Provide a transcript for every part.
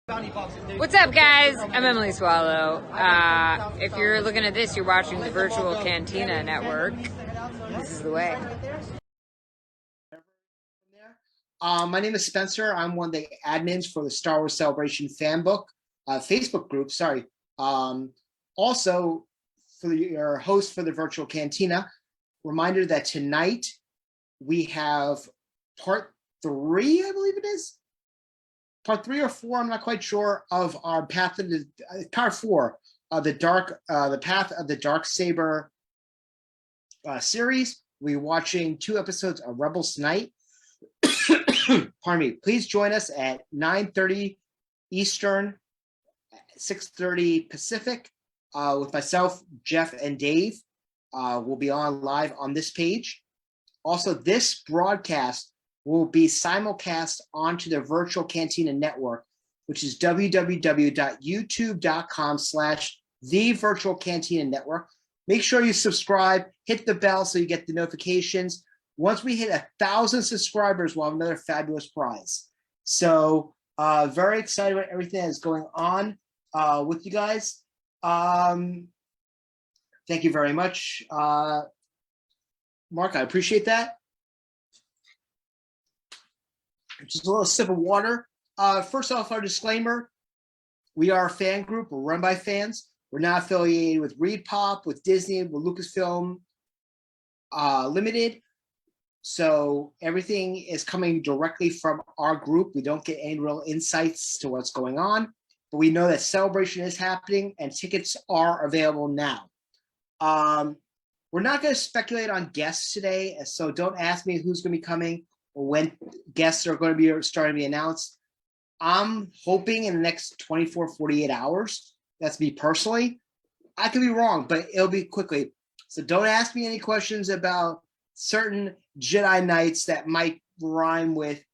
What's up, guys? I'm Emily Swallow. If you're looking at this, you're watching the virtual Cantina network. This is the way. My name is Spencer. I'm one of the admins for the Star Wars Celebration fan book, Facebook group. Sorry. Also, for your host for the virtual Cantina, reminder that tonight we have part 3, I believe it is. Part 3 or 4, I'm not quite sure, of our Path of the part 4 of the Path of the Dark Saber series. We're watching 2 episodes of Rebels tonight. Pardon me. Please join us at 9:30 Eastern, 6:30 Pacific, with myself, Jeff, and Dave. We'll be on live on this page. Also, this broadcast will be simulcast onto the virtual Cantina network, which is www.youtube.com/thevirtualcantina-network. Make sure you subscribe, hit the bell so you get the notifications. Once we hit 1,000 subscribers, we'll have another fabulous prize. So very excited about everything that is going on with you guys. Thank you very much, Mark. I appreciate that. Just a little sip of water. First off, our disclaimer: we are a fan group. We're run by fans. We're not affiliated with Reed Pop, with Disney, with Lucasfilm Limited. So everything is coming directly from our group. We don't get any real insights to what's going on, but we know that Celebration is happening and tickets are available now. We're not going to speculate on guests today, so don't ask me who's going to be coming or when guests are going to be starting to be announced. I'm hoping in the next 24, 48 hours. That's me personally. I could be wrong, but it'll be quickly. So don't ask me any questions about certain Jedi Knights that might rhyme with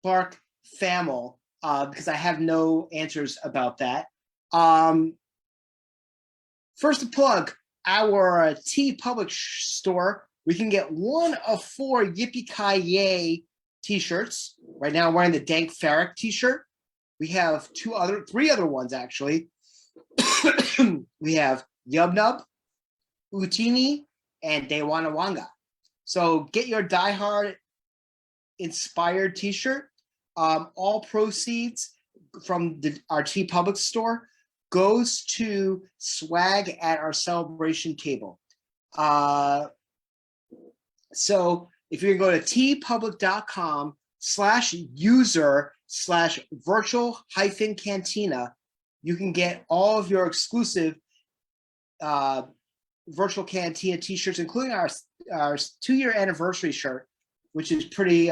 Bark Famil, because I have no answers about that. First to plug our TeePublic store. We can get one of 4 Yippee-Ki-Yay t-shirts. Right now I'm wearing the Dank Farrik t-shirt. We have 3 other ones, actually. We have Yub-Nub, Utini, and Dewanawanga. So get your Die Hard inspired t-shirt. All proceeds from our TeePublic store goes to swag at our celebration table. So if you go to teepublic.com/user/virtual-cantina, you can get all of your exclusive virtual Cantina t-shirts, including our 2-year anniversary shirt, which is pretty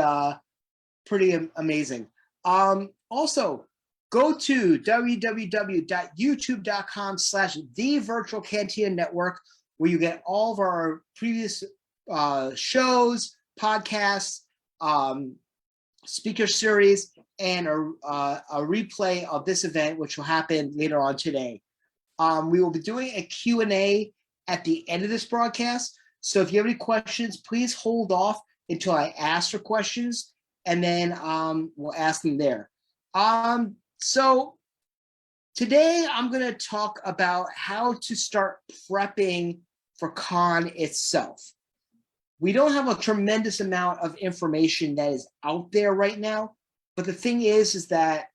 amazing. Also, go to www.youtube.com/thevirtualcantina-network, where you get all of our previous shows, podcasts, speaker series, and a replay of this event, which will happen later on today. We will be doing a Q&A at the end of this broadcast. So if you have any questions, please hold off until I ask for questions, and then we'll ask them there. So today I'm going to talk about how to start prepping for con itself. We don't have a tremendous amount of information that is out there right now, but the thing is that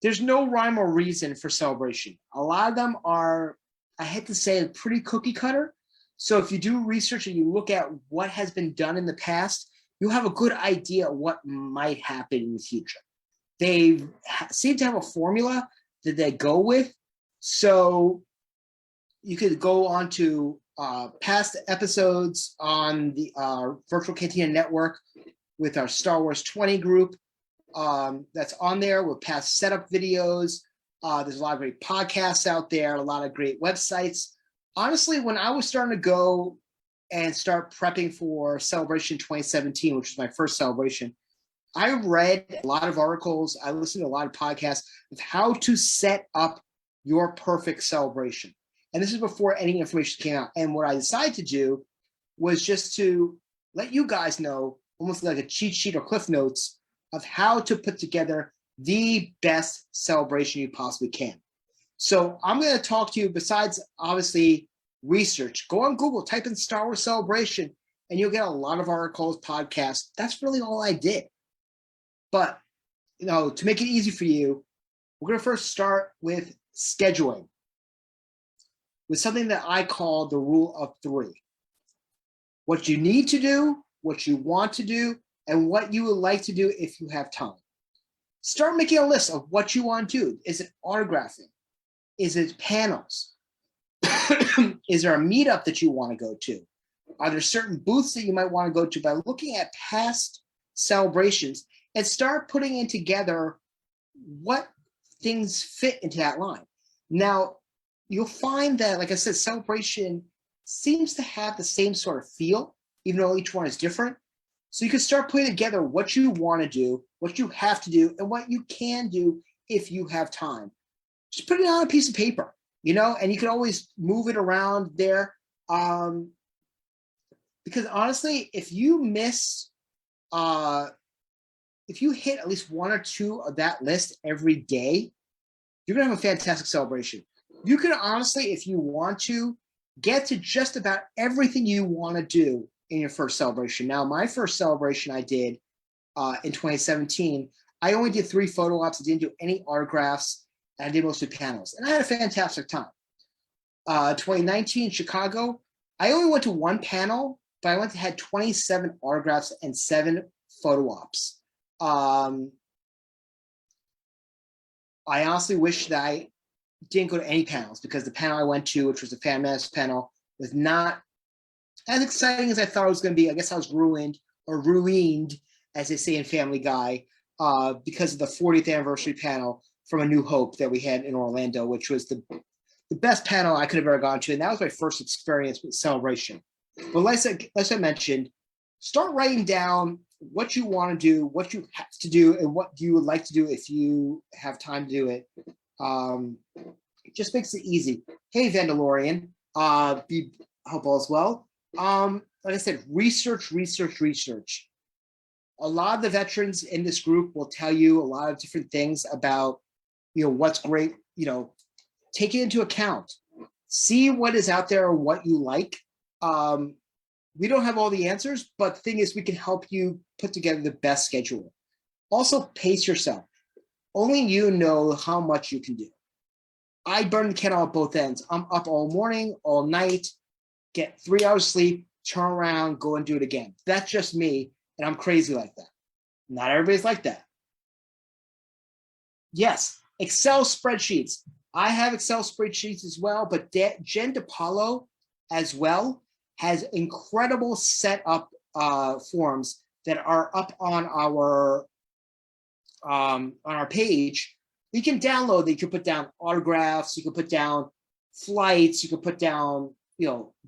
there's no rhyme or reason for Celebration. A lot of them are, I hate to say it, pretty cookie cutter. So if you do research and you look at what has been done in the past, you'll have a good idea of what might happen in the future. They seem to have a formula that they go with. So you could go on to past episodes on the Virtual Cantina Network with our Star Wars 20 group that's on there with past setup videos. There's a lot of great podcasts out there, a lot of great websites. Honestly, when I was starting to go and start prepping for Celebration 2017, which was my first celebration, I read a lot of articles, I listened to a lot of podcasts of how to set up your perfect celebration. And this is before any information came out. And what I decided to do was just to let you guys know, almost like a cheat sheet or cliff notes, of how to put together the best celebration you possibly can. So I'm going to talk to you, besides obviously research, go on Google, type in Star Wars Celebration, and you'll get a lot of articles, podcasts. That's really all I did. But, to make it easy for you, we're going to first start with scheduling, with something that I call the rule of 3. What you need to do, what you want to do, and what you would like to do if you have time. Start making a list of what you want to do. Is it autographing? Is it panels? Is there a meetup that you want to go to? Are there certain booths that you might want to go to? By looking at past celebrations and start putting in together what things fit into that line. Now, you'll find that, like I said, celebration seems to have the same sort of feel, even though each one is different. So you can start putting together what you want to do, what you have to do, and what you can do if you have time. Just put it on a piece of paper, and you can always move it around there. Because honestly, if you hit at least 1 or 2 of that list every day, you're going to have a fantastic celebration. You can honestly, if you want to, get to just about everything you want to do in your first celebration. Now, my first celebration I did in 2017, I only did 3 photo ops. I didn't do any autographs. And I did mostly panels. And I had a fantastic time. 2019 Chicago, I only went to 1 panel, but I had 27 autographs and 7 photo ops. I honestly wish that I didn't go to any panels, because the panel I went to, which was the Fan Menace panel, was not as exciting as I thought it was going to be. I guess I was ruined, as they say in Family Guy, because of the 40th anniversary panel from A New Hope that we had in Orlando, which was the best panel I could have ever gone to. And that was my first experience with celebration. But like I mentioned, start writing down what you want to do, what you have to do, and what you would like to do if you have time to do it. It just makes it easy. Hey, Vandalorian, hope all is well. Like I said, research. A lot of the veterans in this group will tell you a lot of different things about, what's great. Take it into account. See what is out there, what you like. We don't have all the answers, but the thing is, we can help you put together the best schedule. Also, pace yourself. Only you know how much you can do. I burn the candle at both ends. I'm up all morning, all night, get 3 hours sleep, turn around, go and do it again. That's just me, and I'm crazy like that. Not everybody's like that. Yes, Excel spreadsheets. I have Excel spreadsheets as well, but Jen DePaulo as well has incredible setup forms that are up on our page. You can download that. You can put down autographs, you can put down flights, you can put down,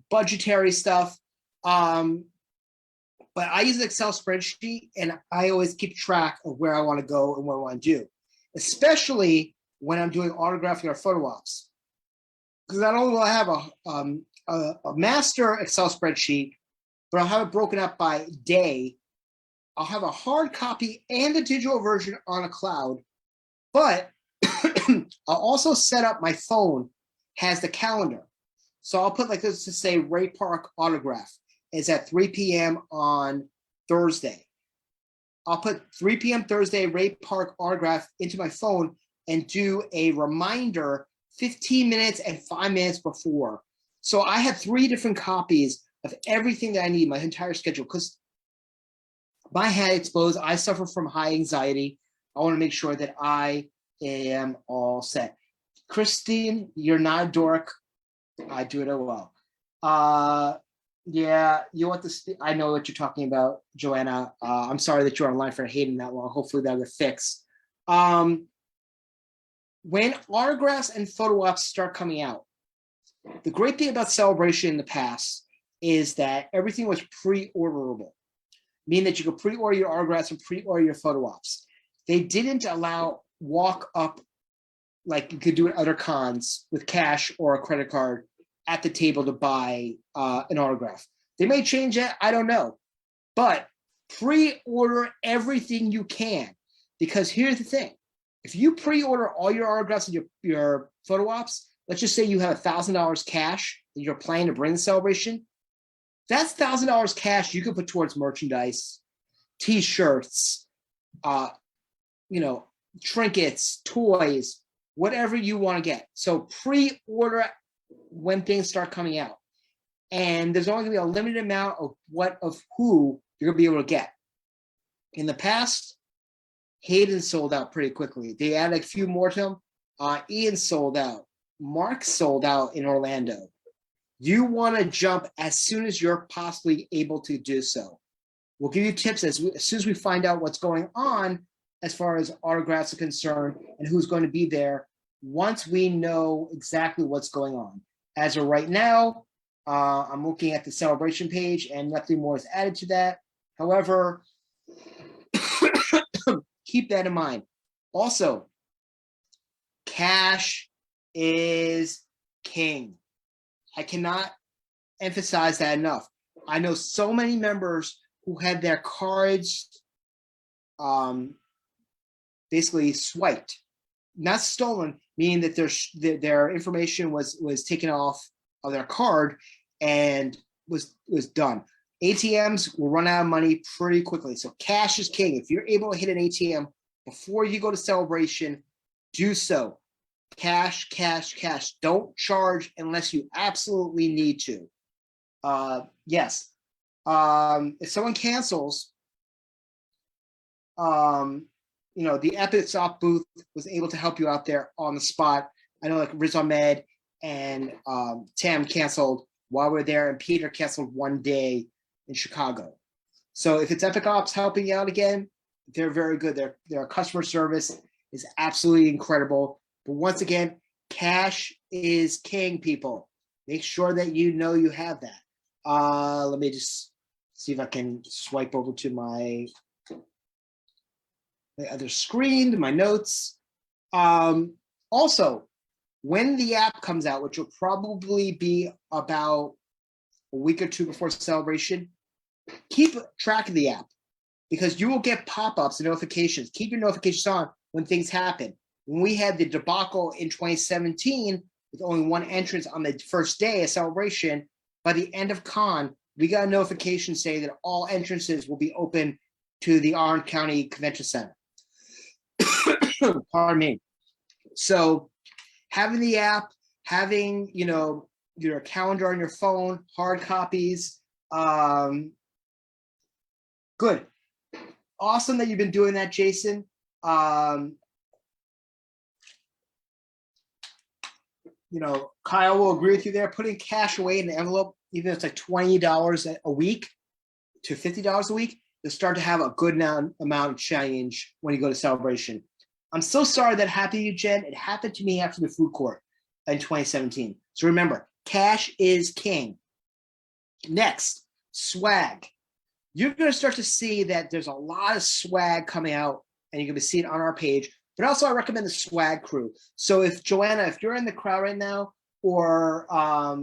budgetary stuff. But I use an Excel spreadsheet, and I always keep track of where I want to go and what I want to do, especially when I'm doing autographing or photo ops. Because not only will I have a master Excel spreadsheet, but I'll have it broken up by day. I'll have a hard copy and a digital version on a cloud, but I'll also set up my phone has the calendar. So I'll put, like, let's just say Ray Park autograph is at 3 p.m. on Thursday. I'll put 3 p.m. Thursday Ray Park autograph into my phone and do a reminder 15 minutes and 5 minutes before. So I have 3 different copies of everything that I need, my entire schedule, because my head exposed. I suffer from high anxiety. I want to make sure that I am all set. Christine, you're not a dork. I do it well. Yeah, you want this? I know what you're talking about, Joanna. I'm sorry that you're online for hating that long. Hopefully that'll get fixed. When autographs and photo ops start coming out, the great thing about Celebration in the past is that everything was pre-orderable, meaning that you could pre-order your autographs and pre-order your photo ops. They didn't allow walk up like you could do at other cons with cash or a credit card at the table to buy an autograph. They may change that, I don't know. But pre-order everything you can, because here's the thing. If you pre-order all your autographs and your photo ops, let's just say you have $1,000 cash that you're planning to bring to Celebration. That's $1,000 cash you can put towards merchandise, T-shirts, trinkets, toys, whatever you want to get. So pre-order when things start coming out. And there's only going to be a limited amount of who you're going to be able to get. In the past, Hayden sold out pretty quickly. They added a few more to them. Ian sold out. Mark sold out in Orlando. You want to jump as soon as you're possibly able to do so. We'll give you tips as soon as we find out what's going on as far as autographs are concerned and who's going to be there once we know exactly what's going on. As of right now, I'm looking at the Celebration page and nothing more is added to that. However, keep that in mind. Also, cash is king. I cannot emphasize that enough. I know so many members who had their cards basically swiped, not stolen, meaning that their information was taken off of their card and was done. ATMs will run out of money pretty quickly. So cash is king. If you're able to hit an ATM before you go to Celebration, do so. Cash, cash, cash. Don't charge unless you absolutely need to. Yes. If someone cancels, the Epic Soft booth was able to help you out there on the spot. I know like Riz Ahmed and Tam canceled while we were there, and Peter canceled one day in Chicago. So if it's Epic Ops helping you out again, they're very good. Their customer service is absolutely incredible. But once again, cash is king, people. Make sure that you know you have that. Let me just see if I can swipe over to my other screen, to my notes. Also, when the app comes out, which will probably be about a week or two before Celebration, keep track of the app because you will get pop-ups and notifications. Keep your notifications on when things happen. When we had the debacle in 2017 with only one entrance on the first day of Celebration, by the end of Con, we got a notification saying that all entrances will be open to the Orange County Convention Center. Pardon me. So having the app, having, your calendar on your phone, hard copies, good. Awesome that you've been doing that, Jason. Kyle will agree with you there. Putting cash away in an envelope, even if it's like $20 a week to $50 a week, you'll start to have a good amount of change when you go to Celebration. I'm so sorry that happened to you, Jen. It happened to me after the food court in 2017. So remember, cash is king. Next, swag. You're going to start to see that there's a lot of swag coming out, and you're going to see it on our page. But also, I recommend the swag crew. So if Joanna, if you're in the crowd right now, or right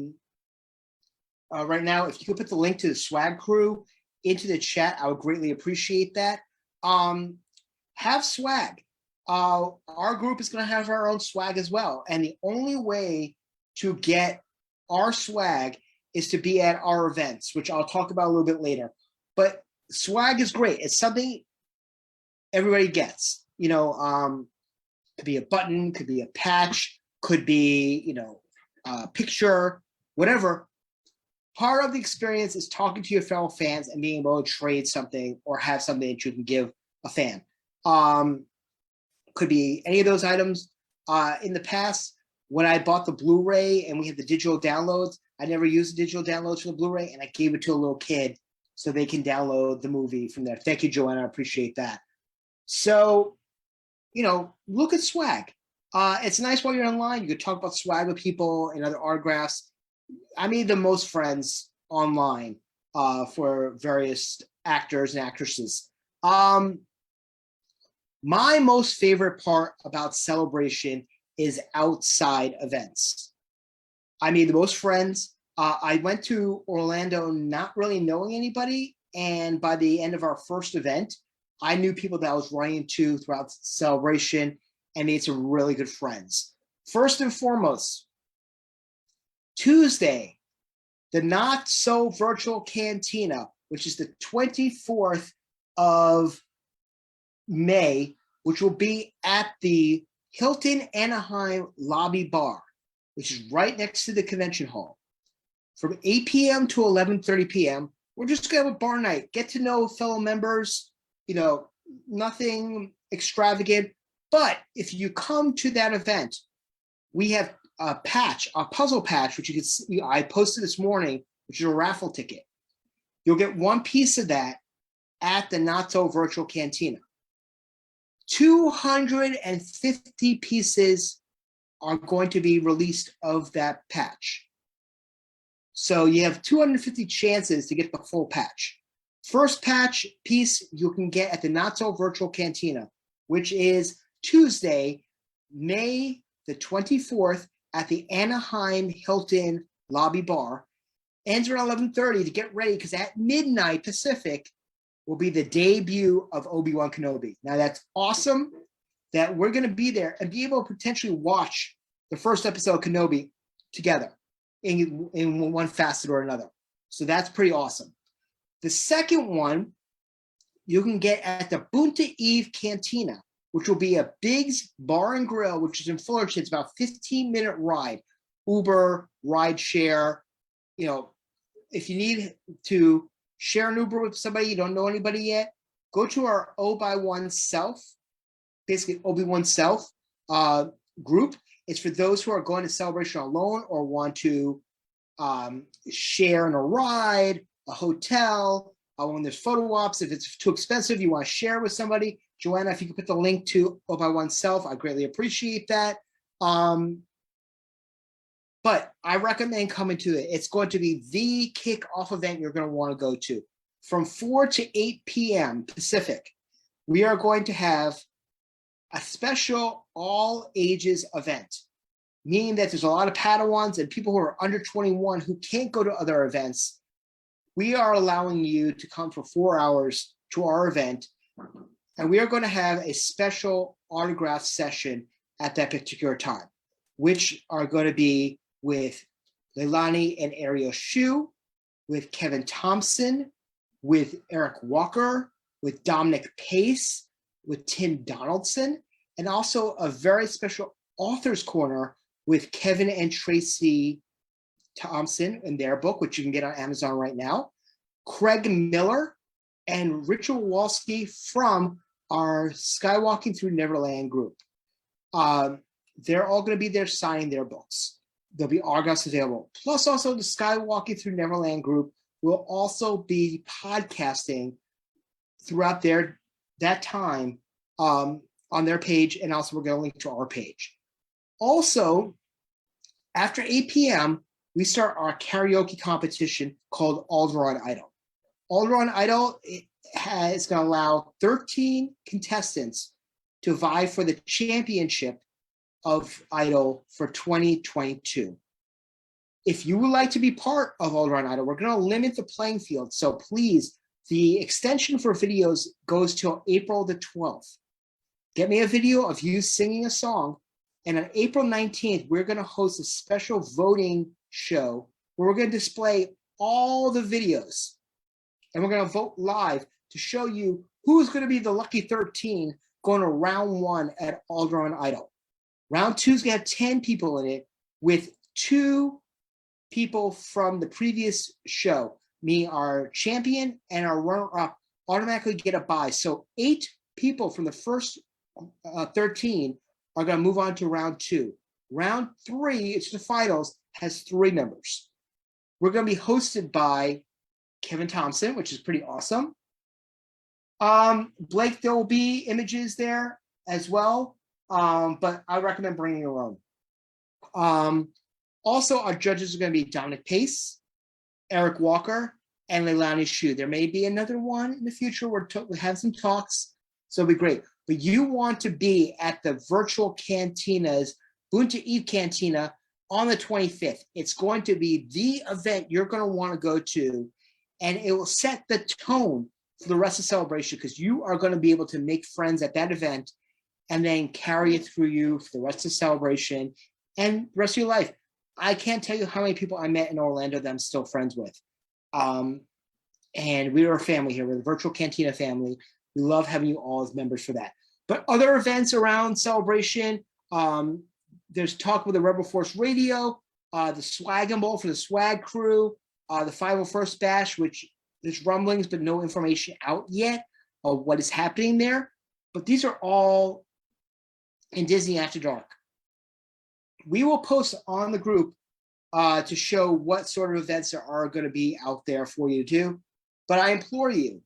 now, if you could put the link to the swag crew into the chat, I would greatly appreciate that. Have swag. Our group is going to have our own swag as well. And the only way to get our swag is to be at our events, which I'll talk about a little bit later. But swag is great. It's something everybody gets. Could be a button, could be a patch, could be, a picture, whatever. Part of the experience is talking to your fellow fans and being able to trade something or have something that you can give a fan. Could be any of those items. In the past, when I bought the Blu-ray and we had the digital downloads, I never used the digital downloads for the Blu-ray, and I gave it to a little kid so they can download the movie from there. Thank you, Joanna. I appreciate that. So, look at swag. It's nice while you're online. You could talk about swag with people and other autographs. I made the most friends online for various actors and actresses. My most favorite part about Celebration is outside events. I made the most friends. I went to Orlando not really knowing anybody, and by the end of our first event, I knew people that I was running into throughout Celebration, and made some really good friends. First and foremost, Tuesday, the Not So Virtual Cantina, which is the 24th of May, which will be at the Hilton Anaheim lobby bar, which is right next to the convention hall. From 8 p.m. to 11:30 p.m., we're just going to have a bar night, get to know fellow members, nothing extravagant. But if you come to that event, we have a puzzle patch, which you can see, I posted this morning, which is a raffle ticket. You'll get one piece of that at the Not So Virtual Cantina. 250 pieces are going to be released of that patch. So you have 250 chances to get the full patch. First patch piece you can get at the Not So Virtual Cantina, which is Tuesday, May the 24th at the Anaheim Hilton lobby bar. Ends around 11:30 to get ready, because at midnight Pacific will be the debut of Obi-Wan Kenobi. Now that's awesome that we're going to be there and be able to potentially watch the first episode of Kenobi together in one facet or another. So that's pretty awesome. The second one you can get at the Bunta Eve Cantina, which will be a Big's Bar and Grill, which is in Fullerton. It's about a 15-minute ride. Uber, ride share. If you need to share an Uber with somebody, you don't know anybody yet, go to our Obi-Wan-Self, basically Obi-Wan-Self group. It's for those who are going to Celebration alone or want to share in a ride, a hotel, when there's photo ops. If it's too expensive, you want to share with somebody. Joanna, if you could put the link to Obi-Wan-Self, I greatly appreciate that. But I recommend coming to it. It's going to be the kickoff event you're going to want to go to. From 4 to 8 p.m. Pacific, we are going to have a special all ages event, meaning that there's a lot of Padawans and people who are under 21 who can't go to other events. We are allowing you to come for 4 hours to our event, and we are going to have a special autograph session at that particular time, which are going to be with Leilani and Ariel Shu, with Kevin Thompson, with Eric Walker, with Dominic Pace, with Tim Donaldson, and also a very special author's corner with Kevin and Tracy Thompson in their book, which you can get on Amazon right now, Craig Miller, and Richard Walski from our Skywalking Through Neverland group. They're all going to be there signing their books. There'll be autographs available. Plus, also the Skywalking Through Neverland group will also be podcasting throughout that time on their page, and also we're going to link to our page. Also, after 8 p.m., we start our karaoke competition called Alderaan Idol. Alderaan Idol is going to allow 13 contestants to vie for the championship of Idol for 2022. If you would like to be part of Alderaan Idol, we're going to limit the playing field. So please, the extension for videos goes till April the 12th. Get me a video of you singing a song. And on April 19th, we're going to host a special voting show where we're going to display all the videos. And we're going to vote live to show you who's going to be the lucky 13 going to round 1 at Alderaan Idol. Round 2 is going to have 10 people in it, with 2 people from the previous show, me, our champion, and our runner-up automatically get a bye. So 8 people from the first 13 are going to move on to round 2. Round 3, it's the finals, has 3 members. We're going to be hosted by Kevin Thompson, which is pretty awesome. Blake, there will be images there as well. But I recommend bringing your own. Also, our judges are going to be Dominic Pace, Eric Walker, and Leilani Shu. There may be another one in the future. We have some talks, so it'll be great. But you want to be at the virtual cantinas, Bunta Eve Cantina, on the 25th. It's going to be the event you're going to want to go to, and it will set the tone for the rest of the celebration, because you are going to be able to make friends at that event and then carry it through you for the rest of the celebration and the rest of your life. I can't tell you how many people I met in Orlando that I'm still friends with. And we are a family here. We're the virtual Cantina family. We love having you all as members for that. But other events around Celebration, there's talk with the Rebel Force Radio, the Swag and Bowl for the Swag Crew, the 501st Bash, which there's rumblings but no information out yet of what is happening there. But these are all in Disney After Dark. We will post on the group to show what sort of events there are going to be out there for you to do. But I implore you,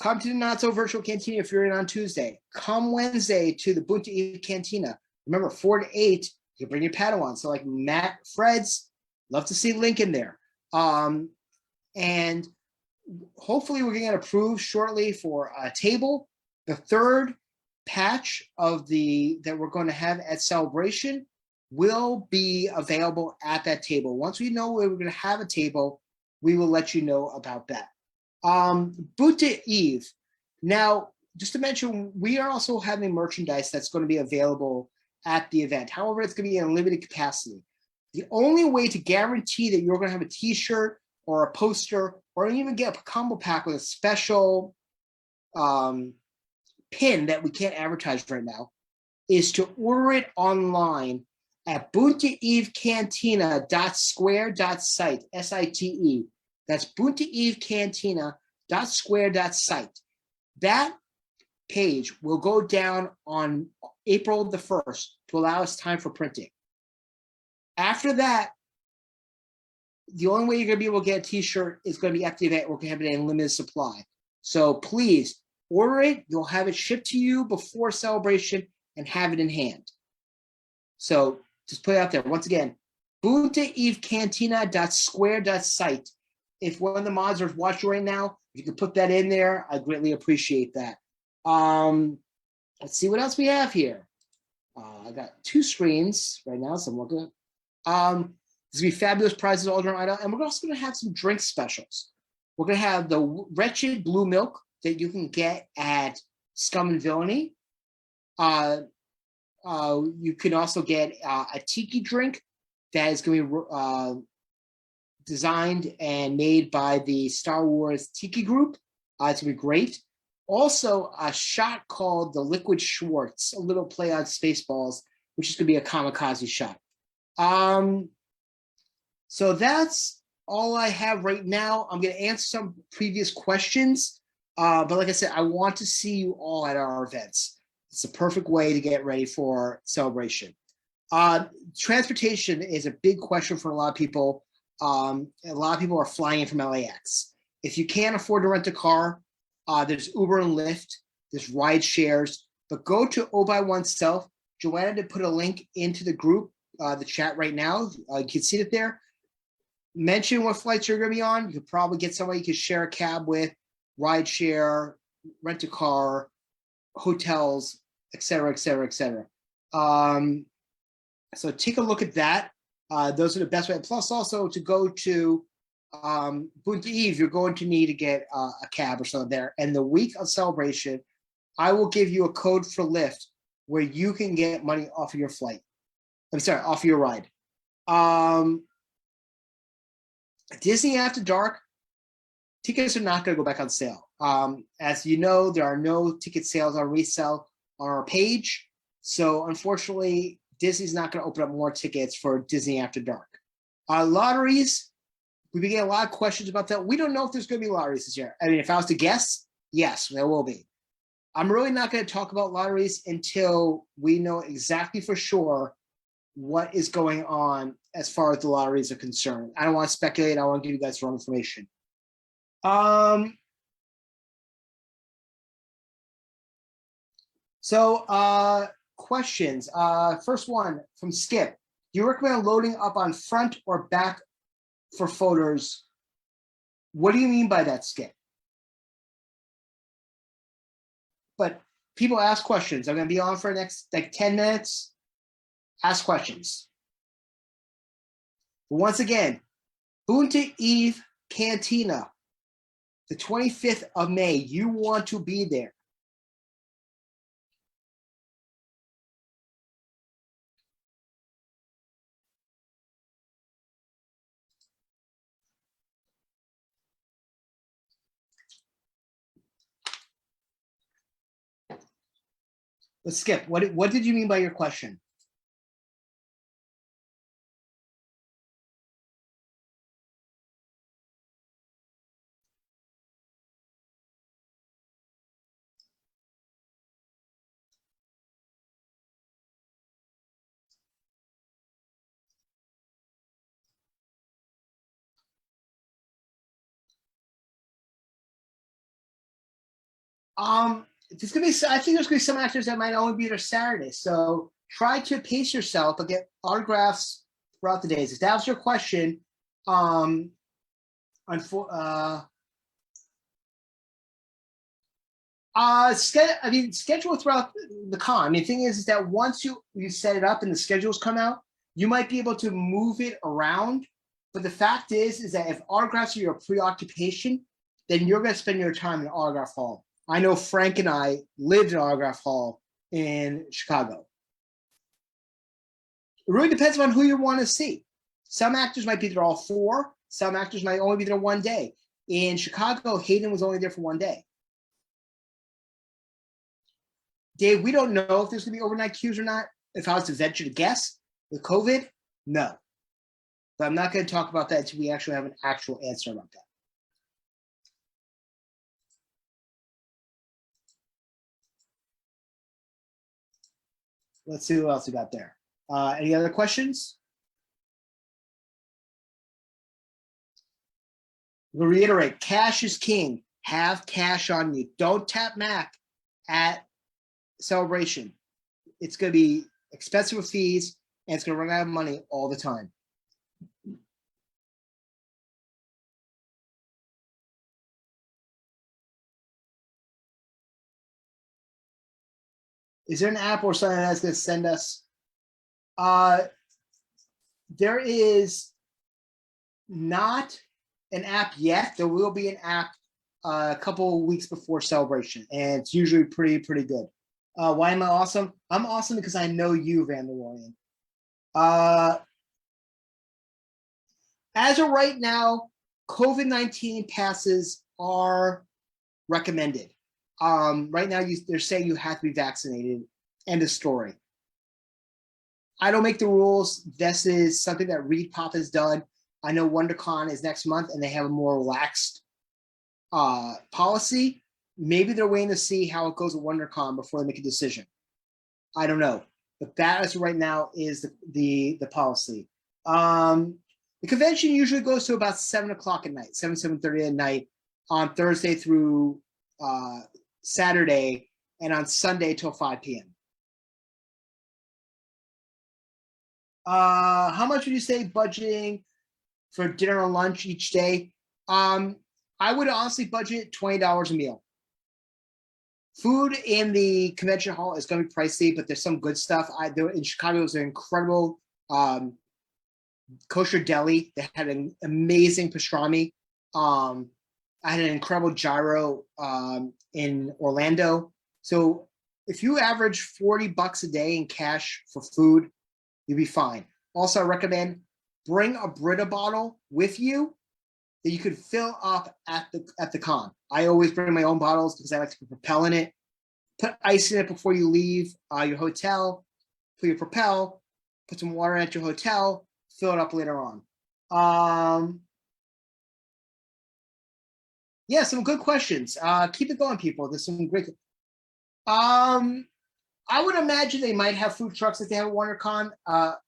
come to the Not So Virtual Cantina if you're in on Tuesday. Come Wednesday to the Bunta Eve Cantina. Remember, 4 to 8, you can bring your Padawan. So like Matt, Fred's, love to see Lincoln there. And hopefully we're going to get approved shortly for a table. The third patch of that we're going to have at Celebration will be available at that table. Once we know where we're going to have a table, we will let you know about that. Bunta Eve. Now, just to mention, we are also having merchandise that's going to be available at the event. However, it's going to be in a limited capacity. The only way to guarantee that you're going to have a t-shirt or a poster or even get a combo pack with a special pin that we can't advertise right now is to order it online at buntaevecantina.square.site, S-I-T-E. That's buntaevecantina.square.site. That page will go down on April the 1st to allow us time for printing. After that, the only way you're going to be able to get a t-shirt is going to be at the event. We're going to have it in limited supply. So please order it. You'll have it shipped to you before Celebration and have it in hand. So just put it out there. Once again, buntaevecantina.square.site. If one of the mods are watching right now, if you could put that in there, I greatly appreciate that. Let's see what else we have here. I got 2 screens right now, so I'm looking at. There's gonna be fabulous prizes all during Ida, and we're also gonna have some drink specials. We're gonna have the Wretched Blue Milk that you can get at Scum and Villainy. You can also get a tiki drink that is going to be designed and made by the Star Wars Tiki Group. It's going to be great. Also, a shot called the Liquid Schwartz, a little play on Spaceballs, which is going to be a kamikaze shot. So that's all I have right now. I'm going to answer some previous questions. But like I said, I want to see you all at our events. It's a perfect way to get ready for Celebration. Transportation is a big question for a lot of people. A lot of people are flying in from LAX. If you can't afford to rent a car, there's Uber and Lyft, there's ride shares, but go to Oh by Oneself. Joanna did put a link into the group, the chat right now. You can see it there. Mention what flights you're going to be on. You could probably get somebody you could share a cab with, ride share, rent a car, hotels, et cetera, et cetera, et cetera. So take a look at that. Those are the best way. Plus also to go to Bunta Eve, you're going to need to get a cab or something there. And the week of Celebration, I will give you a code for Lyft where you can get money off of your flight. I'm sorry, off of your ride. Disney After Dark, tickets are not going to go back on sale. As you know, there are no ticket sales on resale on our page. So unfortunately, Disney's not going to open up more tickets for Disney After Dark. Lotteries, we've been getting a lot of questions about that. We don't know if there's going to be lotteries this year. I mean, if I was to guess, yes, there will be. I'm really not going to talk about lotteries until we know exactly for sure what is going on as far as the lotteries are concerned. I don't want to speculate. I want to give you guys wrong information. Questions. First one from Skip. Do you recommend loading up on front or back for photos? What do you mean by that, Skip? But people ask questions. I'm going to be on for the next 10 minutes. Ask questions. But once again, Bunta Eve Cantina, the 25th of May. You want to be there. Let's skip. What did you mean by your question? There's gonna be. I think there's gonna be some actors that might only be there Saturday. So try to pace yourself, but get autographs throughout the days. If that was your question, um, schedule throughout the con. I mean, the thing is that once you set it up and the schedules come out, you might be able to move it around. But the fact is that if autographs are your preoccupation, then you're going to spend your time in autograph hall. I know Frank and I lived in autograph hall in Chicago. It really depends on who you want to see. Some actors might be there all 4. Some actors might only be there one day. In Chicago, Hayden was only there for one day. Dave, we don't know if there's going to be overnight queues or not. If I was to venture to guess, with COVID, no. But I'm not going to talk about that until we actually have an actual answer about that. Let's see what else we got there. Any other questions? We'll reiterate, cash is king. Have cash on you. Don't tap Mac at Celebration. It's going to be expensive with fees, and it's going to run out of money all the time. Is there an app or something that's going to send us? There is not an app yet. There will be an app a couple of weeks before Celebration, and it's usually pretty good. Why am I awesome? I'm awesome because I know you, Vandalorian. As of right now, COVID-19 passes are recommended. Right now, they're saying you have to be vaccinated. End of story. I don't make the rules. This is something that Reed Pop has done. I know WonderCon is next month, and they have a more relaxed policy. Maybe they're waiting to see how it goes at WonderCon before they make a decision. I don't know. But that, as right now, is the policy. The convention usually goes to about 7 o'clock at night, 7:30 at night, on Thursday through Saturday, and on Sunday till 5 p.m. How much would you say budgeting for dinner or lunch each day? I would honestly budget $20 a meal. Food in the convention hall is going to be pricey, but there's some good stuff. In Chicago, there's an incredible kosher deli. They had an amazing pastrami. I had an incredible gyro in Orlando. So if you average $40 a day in cash for food, you'll be fine. Also, I recommend bring a Brita bottle with you that you could fill up at the con. I always bring my own bottles because I like to propel in it. Put ice in it before you leave your hotel. Put your propel. Put some water at your hotel. Fill it up later on. Yeah, some good questions. Keep it going, people. There's some great. I would imagine they might have food trucks that they have at WonderCon.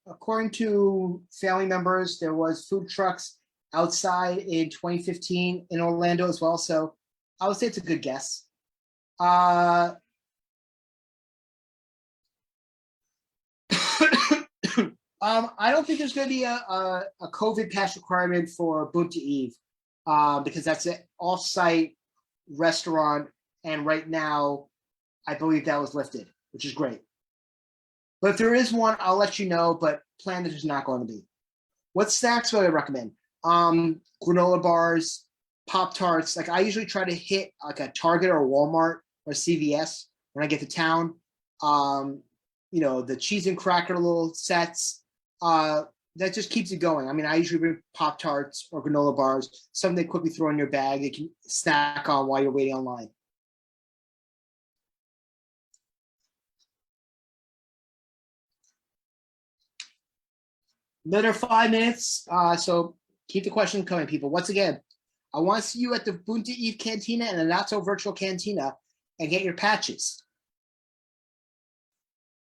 According to family members, there was food trucks outside in 2015 in Orlando as well. So I would say it's a good guess. I don't think there's going to be a COVID pass requirement for Boonta Eve because that's an off-site restaurant, and right now, I believe that was lifted, which is great. But if there is one, I'll let you know, but plan that there's not going to be. What snacks would I recommend? Granola bars, Pop-Tarts. Like, I usually try to hit like a Target or a Walmart or CVS when I get to town. The cheese and cracker little sets. That just keeps it going. I mean, I usually bring Pop-Tarts or granola bars, something they quickly throw in your bag that you can snack on while you're waiting online. Another 5 minutes. So keep the questions coming, people. Once again, I want to see you at the Bunta Eve Cantina and the Not So Virtual Cantina and get your patches.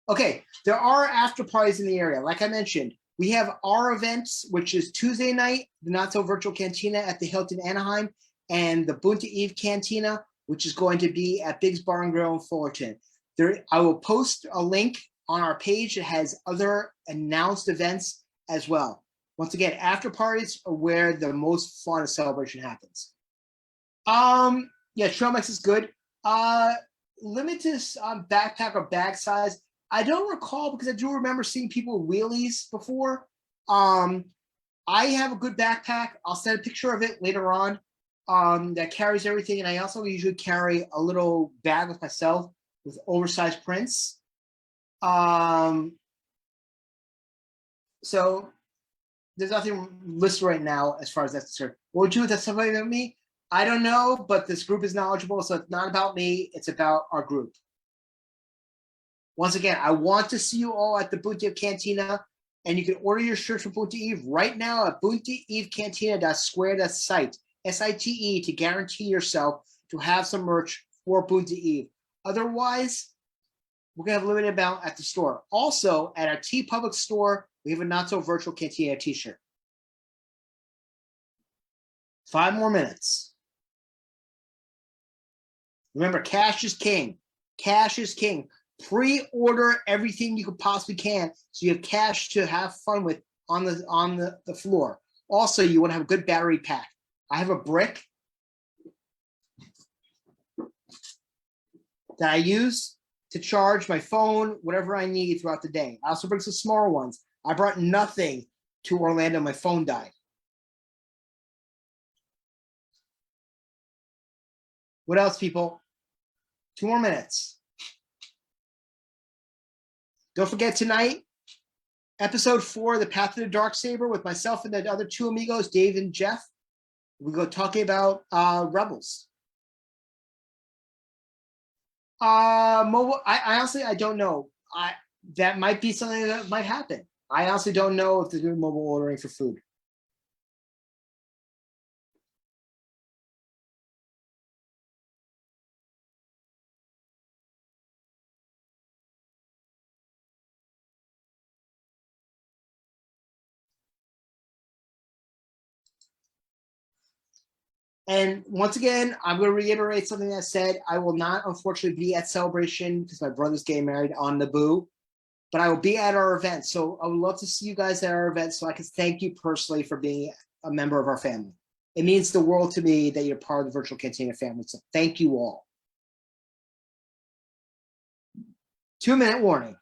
Okay, there are after parties in the area. Like I mentioned, we have our events, which is Tuesday night, the Not So Virtual Cantina at the Hilton Anaheim, and the Bunta Eve Cantina, which is going to be at Big's Bar and Grill in Fullerton. I will post a link on our page that has other announced events as well. Once again, after parties are where the most fun celebration happens. Yeah, trail mix is good. Limited backpack or bag size. I don't recall because I do remember seeing people with wheelies before. I have a good backpack. I'll send a picture of it later on. That carries everything, and I also usually carry a little bag with myself with oversized prints. So there's nothing listed right now as far as that's concerned. What would you do with somebody with me? I don't know, but this group is knowledgeable, so it's not about me. It's about our group. Once again, I want to see you all at the Bunta Eve Cantina, and you can order your shirts from Bunta Eve right now at buntaevecantina.square.site, SITE, to guarantee yourself to have some merch for Bunta Eve. Otherwise, we're going to have a limited amount at the store. Also, at our T Public store, we have a Not So Virtual Cantina t-shirt. 5 more minutes. Remember, cash is king. Cash is king. Pre-order everything you could possibly can so you have cash to have fun with on the floor. Also, you want to have a good battery pack. I have a brick that I use to charge my phone, whatever I need throughout the day. I also bring some smaller ones. I brought nothing to Orlando. My phone died. What else, people? 2 more minutes. Don't forget tonight, episode 4, The Path of the Darksaber, with myself and the other 2 amigos, Dave and Jeff. We go talking about Rebels. Mobile. I honestly, I don't know. That might be something that might happen. I honestly don't know if they're doing mobile ordering for food. And once again, I'm going to reiterate something I said. I will not, unfortunately, be at Celebration because my brother's getting married on Naboo, but I will be at our event. So I would love to see you guys at our event so I can thank you personally for being a member of our family. It means the world to me that you're part of the Virtual Cantina family. So thank you all. 2-minute warning.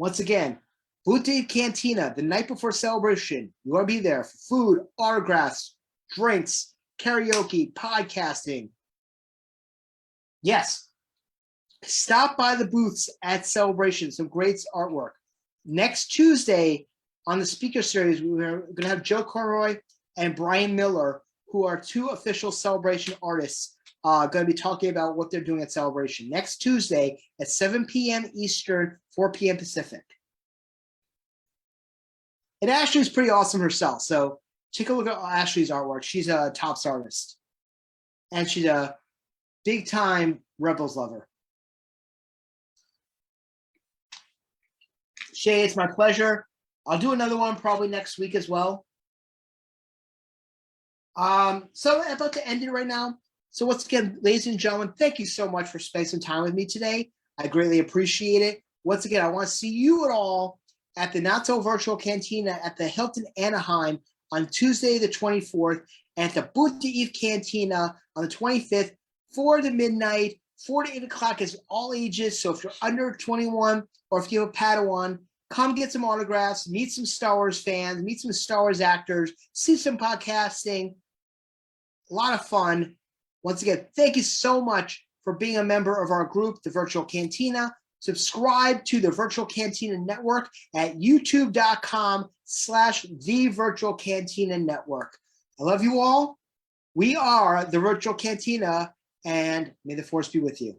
Once again, Bunta Eve Cantina, the night before celebration. You want to be there for food, autographs, drinks, karaoke, podcasting. Yes. Stop by the booths at Celebration. Some great artwork. Next Tuesday on the speaker series, we're going to have Joe Conroy and Brian Miller, who are 2 official Celebration artists, going to be talking about what they're doing at Celebration. Next Tuesday at 7 p.m. Eastern, 4 p.m. Pacific. And Ashley's pretty awesome herself. So take a look at Ashley's artwork. She's a tops artist. And she's a big-time Rebels lover. Shay, it's my pleasure. I'll do another one probably next week as well. So I'm about to end it right now. So once again, ladies and gentlemen, thank you so much for spending some time with me today. I greatly appreciate it. Once again, I want to see you all at the Not So Virtual Cantina at the Hilton Anaheim on Tuesday the 24th, and at the Bunta Eve Cantina on the 25th, 4 to midnight, 4 to 8 o'clock is all ages. So if you're under 21 or if you have a Padawan, come get some autographs, meet some Star Wars fans, meet some Star Wars actors, see some podcasting. A lot of fun. Once again, thank you so much for being a member of our group, the Virtual Cantina. Subscribe to the Virtual Cantina Network at youtube.com/the Virtual Cantina Network. I love you all. We are the Virtual Cantina, and may the force be with you.